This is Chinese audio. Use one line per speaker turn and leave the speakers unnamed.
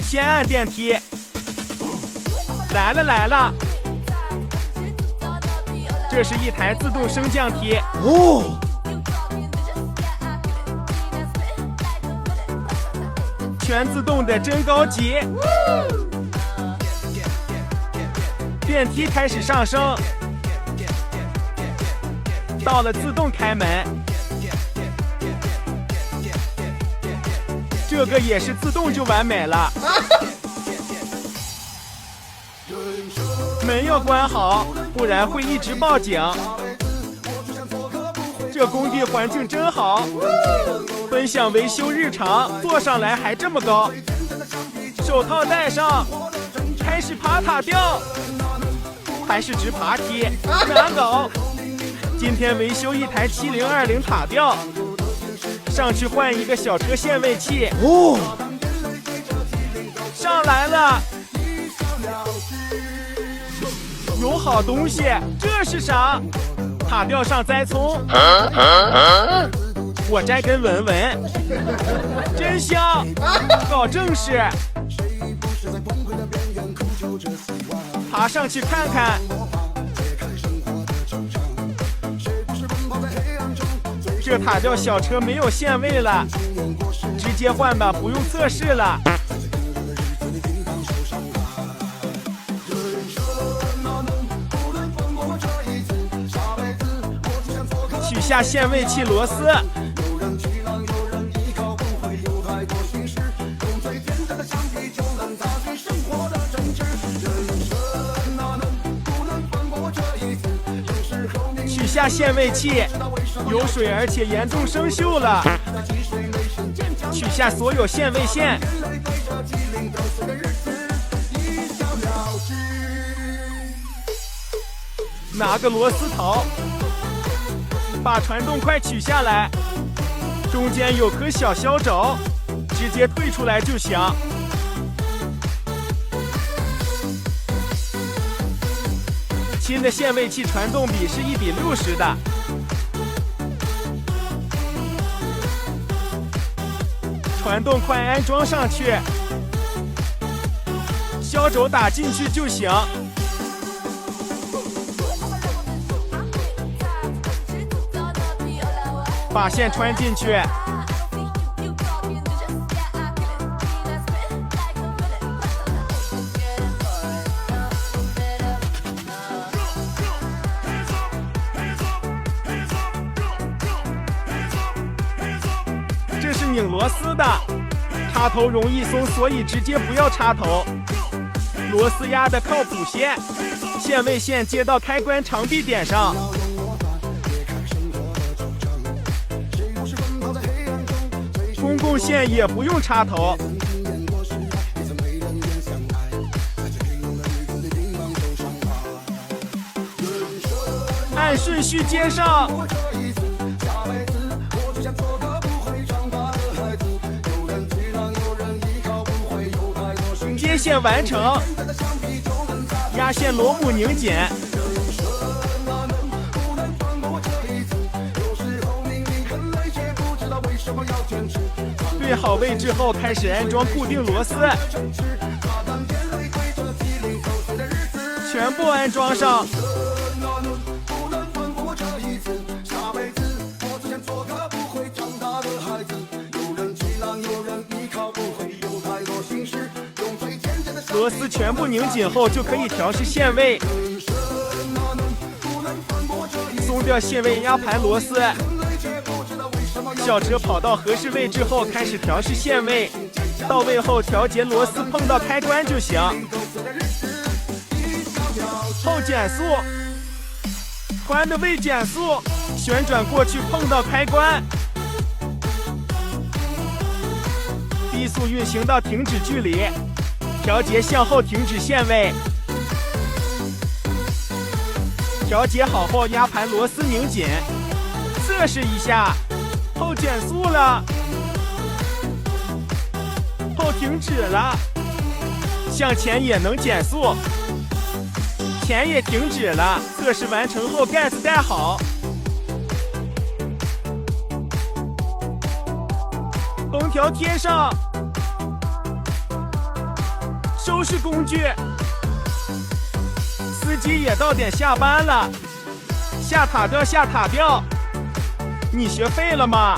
先按电梯。来了，这是一台自动升降梯。
哦，
全自动的真高级。电梯开始上升，到了自动开门。这个也是自动就完美了。门要关好，不然会一直报警。这工地环境真好，分享维修日常，坐上来还这么高。手套戴上，开始爬塔吊，还是直爬梯，难搞。今天维修一台7020塔吊，上去换一个小车限位器。
哦，
上来了，有好东西，这是啥？塔吊上栽葱，我摘根闻闻，真香，搞正事。爬上去看看，这塔吊小车没有限位了，直接换吧，不用测试了。取下限位器螺丝，取下限位器，有水而且严重生锈了。取下所有限位线，拿个螺丝头，把传动块取下来，中间有颗小削轴，直接退出来就行。新的限位器传动比是1:60的。传动块安装上去，削轴打进去就行。把线穿进去，这是拧螺丝的，插头容易松，所以直接不要插头。螺丝压的靠谱些，限位线接到开关长臂点上。公共线也不用插头，按顺序接上，接线完成，压线螺母拧紧。对好位置后，开始安装固定螺丝，全部安装上。螺丝全部拧紧后，就可以调试限位。松掉限位压盘螺丝。小车跑到合适位置后，开始调试限位，到位后调节螺丝碰到开关就行。后减速，宽的位减速，旋转过去碰到开关。低速运行到停止距离，调节向后停止限位。调节好后，压盘螺丝拧紧，测试一下。后减速了，后停止了，向前也能减速，前也停止了。测试完成后，盖子盖好，封条贴上，都是工具。司机也到点下班了，下塔吊下塔吊，你学废了吗？